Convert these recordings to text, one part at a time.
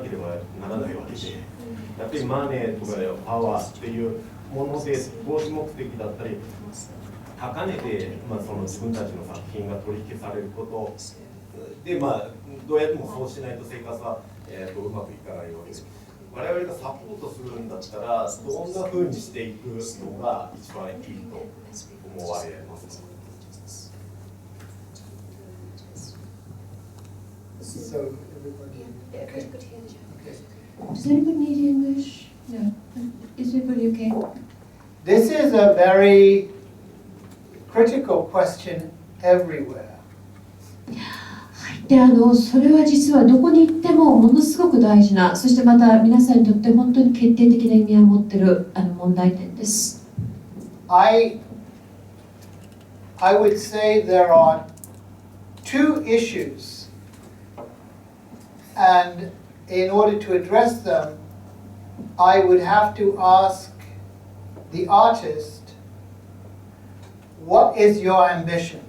ければならないわけで、やっぱりマネーとかパワーっていうもので投資目的だったり、高値で、その自分たちの作品が取引されることで、どうやってもそうしないと生活は、うまくいかないわけです。我々がサポートするんだったら、どんな風にしていくのが一番いいと思われますか？So everybody, okay. Does anybody need English? No. Is everybody okay? This is a very critical question everywhere. でそれは実はどこに行ってもものすごく大事な、そしてまた皆さんにとって本当に決定的な意味を持っている問題点です。I would say there are two issues, and in order to address them, I would have to ask the artist, what is your ambition?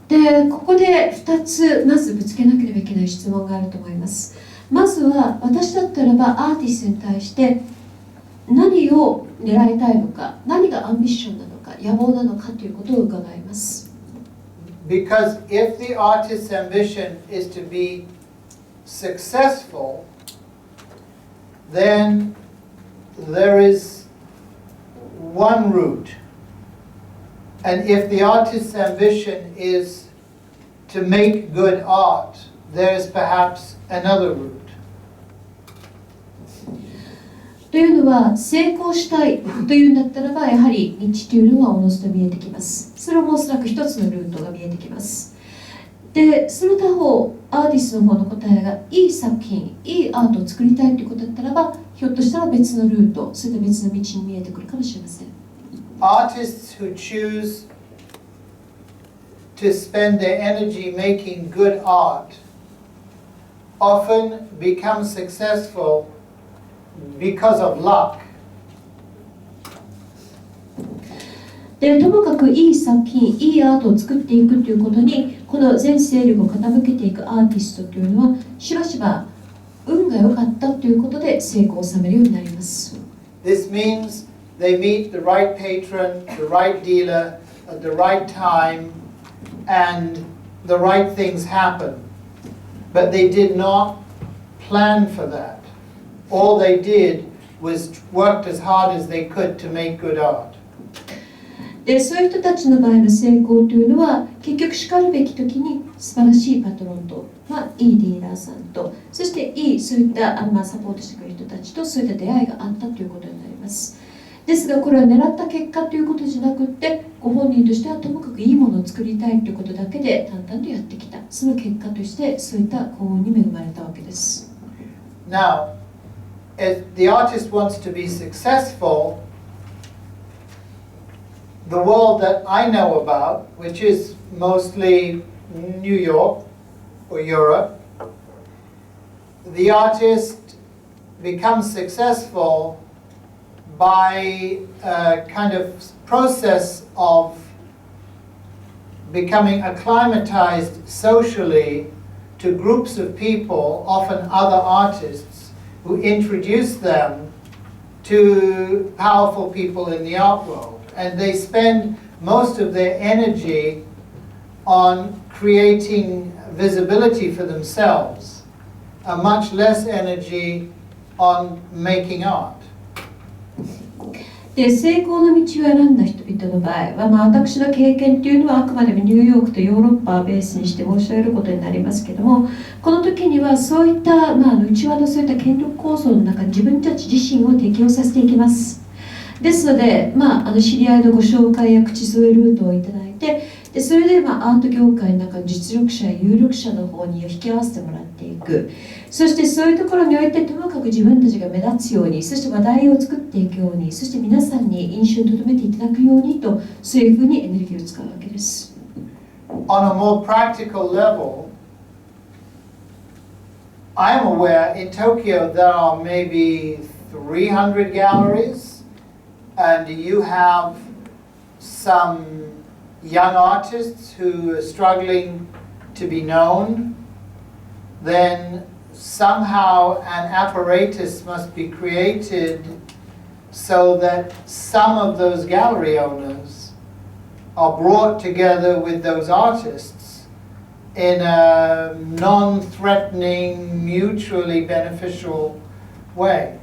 でここで2つまずぶつけなければいけない質問があると思います。まずは私だったらばアーティストに対して何を狙いたいのか、何がアンビションなのか、野望なのかということを伺います。Because if the artist's ambition is to be successful, then there is one route. And if the artist's ambition is to make good art, there is perhaps another route. というのは、成功したいというんだったらば、やはり道というのはおのずと見えてきます。それもおそらく一つのルートが見えてきます。で、その他方、アーティストの方の答えがいい作品、いいアートを作りたいということだったらば、ひょっとしたら別のルート、それと別の道に見えてくるかもしれません。Artists who choose to spend their energy making good art often become successful because of luck. でともかくいい作品、いいアートを作っていくということに、この全勢力を傾けていくアーティストというのは、しばしば運が良かったということで成功を収めるようになります。This means they meet the right patron, the right dealer, at the right time, and the right things happen. But they did not plan for that. All they did was worked as hard as they could to make good art. でそういう人たちの場合の成功というのは、結局しかるべき時に素晴らしいパトロンと、いいディーラーさんと、そしていいそういったサポートしてくれる人たちとそういった出会いがあったということになります。ですがこれは狙った結果ということじゃなくって、ご本人としてはともかくいいものを作りたいということだけで淡々とやってきた。その結果としてそういった幸運に恵まれたわけです。Now, if the artist wants to be successful, the world that I know about, which is mostly New York or Europe, the artist becomes successful by a kind of process of becoming acclimatized socially to groups of people, often other artists, who introduce them to powerful people in the art world. And they spend most of their energy on creating visibility for themselves, much less energy on making art. で成功の道を選んだ人々の場合は、私の経験というのはあくまでもニューヨークとヨーロッパをベースにして申し上げることになりますけれども、この時にはそういった、内輪のそういった権力構造の中に自分たち自身を適応させていきます。ですので、知り合いのご紹介や口添えルートをいただいて、でそれで、アート業界の中の実力者や有力者の方に引き合わせてもらっていく。そしてそういうところにおいてともかく自分たちが目立つように、そして話題を作っていくように、そして皆さんに印象に留めていただくようにと、そういうふうにエネルギーを使うわけです。On a more practical level, I am aware in Tokyo there are maybe 300 galleries, and you have some young artists who are struggling to be known. Then somehow an apparatus must be created so that some of those gallery owners are brought together with those artists in a non-threatening, mutually beneficial way.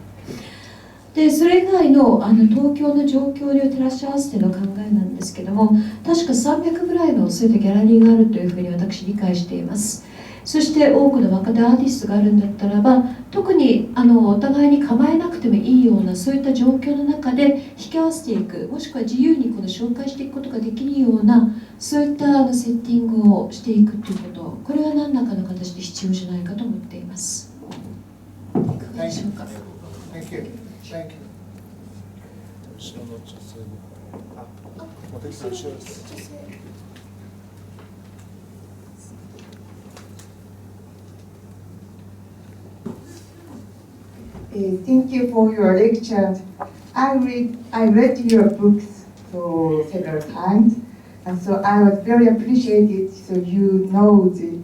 でそれ以外の東京の状況に照らし合わせての考えなんですけども、確か300ぐらいのそういったギャラリーがあるというふうに私理解しています。そして多くの若手アーティストがあるんだったらば、特にお互いに構えなくてもいいようなそういった状況の中で引き合わせていく、もしくは自由にこの紹介していくことができるようなそういったセッティングをしていくということ、これは何らかの形で必要じゃないかと思っています。いかがでしょうか。Thank you. Thank you. 後ろの女性の茂木さん、後ろです。Thank you for your lecture. I read your books for several times, and so I was very appreciated. So you know the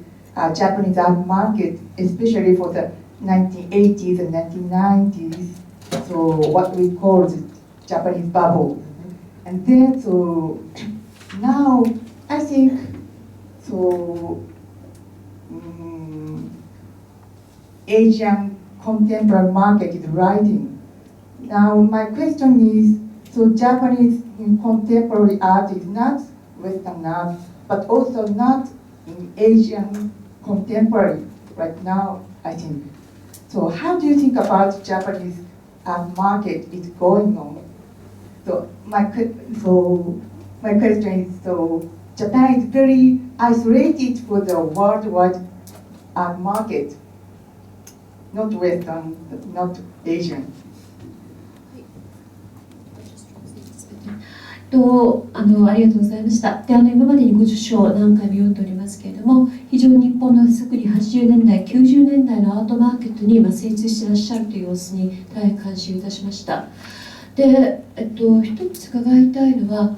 Japanese art market, especially for the 1980s and 1990s. So what we call the Japanese bubble, and then so now I think so Asian contemporary market is rising. Now my question is, so Japanese contemporary art is not Western art, but also not in Asian contemporary right now, I think. So how do you think about Japanese art market is going on? So my question is, so Japan is very isolated for the worldwide art market. Not Western, not Asian. ありがとうございました。で今までに50章何回も読んでおりますけれども、非常に日本の特に80年代、90年代のアートマーケットに精通していらっしゃるという様子に大変感心いたしました。で、一つ伺いたいのは、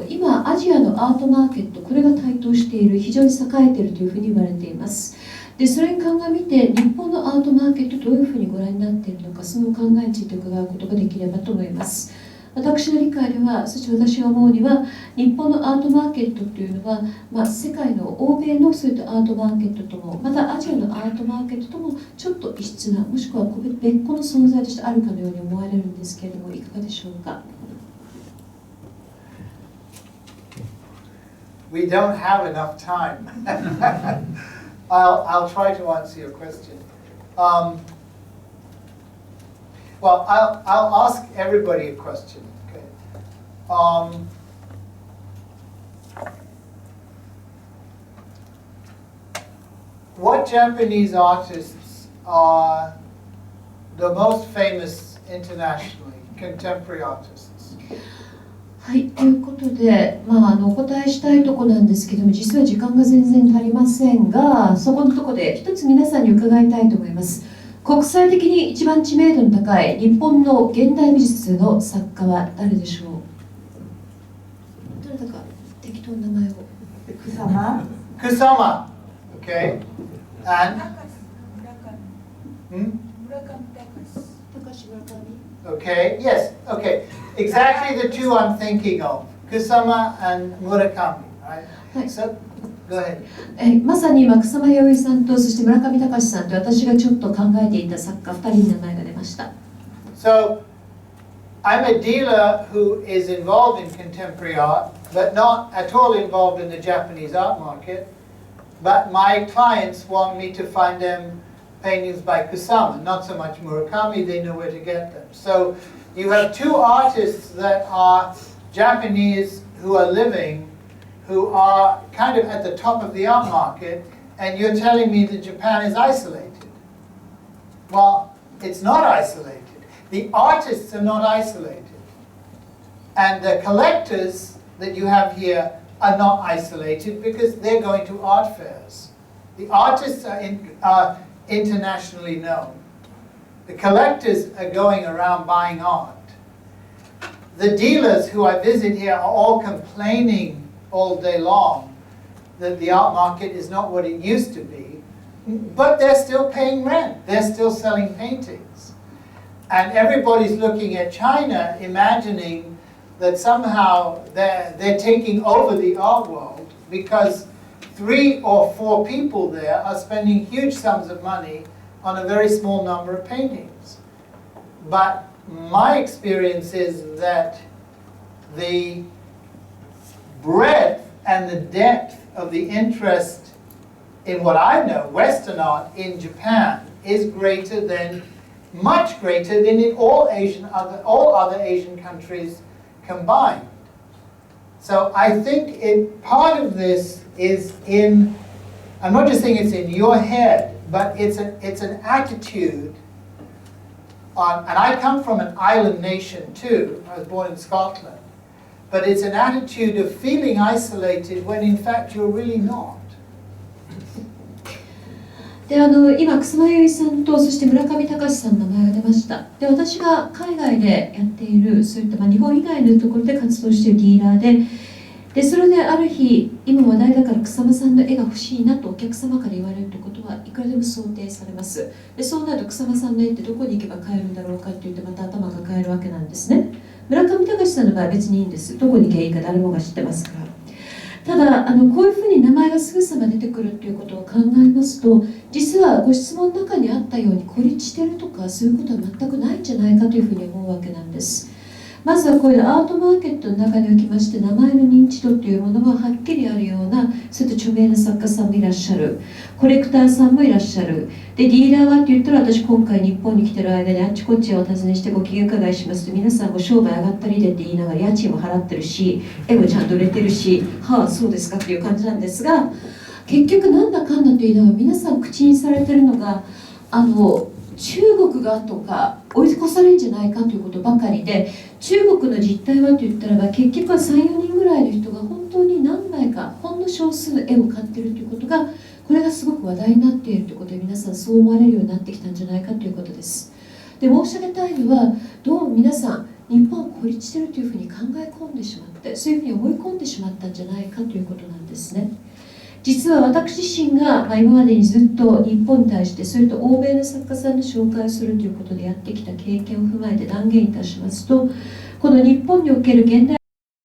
今アジアのアートマーケット、これが台頭している、非常に栄えているというふうに言われています。でそれに鑑みて日本のアートマーケットどういうふうにご覧になっているのか、その考えについて伺うことができればと思います。私の理解では、そして私が思うには、日本のアートマーケットというのは、世界の欧米のそういったアートマーケットとも、またアジアのアートマーケットともちょっと異質な、もしくは別個の存在としてあるかのように思われるんですけれども、いかがでしょうか。We don't have enough time. I'll try to answer your question. Well, I'll ask everybody a question. Okay. What Japanese artists are the most famous internationally, contemporary artists? はい、ということで、お答えしたいところなんですけども、実は時間が全然足りませんが、そこのところで一つ皆さんに伺いたいと思います。国際的に一番知名度の高い日本の現代美術の作家は誰でしょう。どなたか適当な名前を。Kusama. Kusama. Okay. And? Okay. Yes. Okay. Exactly the two I'm thinking of. Kusama and Murakami. Right. So, go ahead. まさに今草間彌生さんとそして村上隆さんと私がちょっと考えていた作家2人の名前が出ました。So, I'm a dealer who is involved in contemporary art, but not at all involved in the Japanese art market. But my clients want me to find them paintings by Kusama, not so much Murakami, they know where to get them. So you have two artists that are Japanese who are living, who are kind of at the top of the art market, and you're telling me that Japan is isolated. Well, it's not isolated. The artists are not isolated. And the collectors that you have here are not isolated because they're going to art fairs. The artists are internationally known. The collectors are going around buying art. The dealers who I visit here are all complaining all day long that the art market is not what it used to be. but they're still paying rent, they're still selling paintings. And everybody's looking at China, imagining that somehow they're taking over the art world because 3 or 4 people there are spending huge sums of money on a very small number of paintings. But my experience is that the breadth and the depth of the interest in what I know, Western art in Japan, is greater than, much greater than in all other Asian countries combined. So I think part of this is in, I'm not just saying it's in your head, but it's an attitude on, and I come from an island nation too, I was born in Scotland, but it's an attitude of feeling isolated when in fact you're really not. で今草間由衣さんとそして村上隆さんの名前が出ました。で私が海外でやっているそういった、日本以外のところで活動しているディーラーでそれである日今話題だから草間さんの絵が欲しいなとお客様から言われるということはいくらでも想定されます。でそうなると草間さんの絵ってどこに行けば買えるんだろうかといってまた頭が抱えるわけなんですね。村上隆さんの場合は別にいいんです。どこに行けばいいか誰もが知ってますから。ただこういうふうに名前がすぐさま出てくるということを考えますと、実はご質問の中にあったように孤立しているとかそういうことは全くないんじゃないかというふうに思うわけなんです。まずはこういうアートマーケットの中におきまして名前の認知度というものははっきりあるようなそういった著名な作家さんもいらっしゃる、コレクターさんもいらっしゃる。でディーラーはって言ったら私今回日本に来てる間にあっちこっちをお尋ねしてご機嫌伺いしますと皆さんも商売上がったりでって言いながら家賃も払ってるし絵もちゃんと売れてるし、はあそうですかっていう感じなんですが、結局なんだかんだというのは皆さん口にされてるのが中国がとか追い越されるんじゃないかということばかりで、中国の実態はといったらば結局は 3,4 人ぐらいの人が本当に何枚かほんの少数の絵を買っているということがこれがすごく話題になっているということで皆さんそう思われるようになってきたんじゃないかということです。で申し上げたいのはどうも皆さん日本を孤立しているというふうに考え込んでしまってそういうふうに思い込んでしまったんじゃないかということなんですね。実は私自身が今までにずっと日本に対してそれと欧米の作家さんの紹介をするということでやってきた経験を踏まえて断言いたしますと、この日本における現代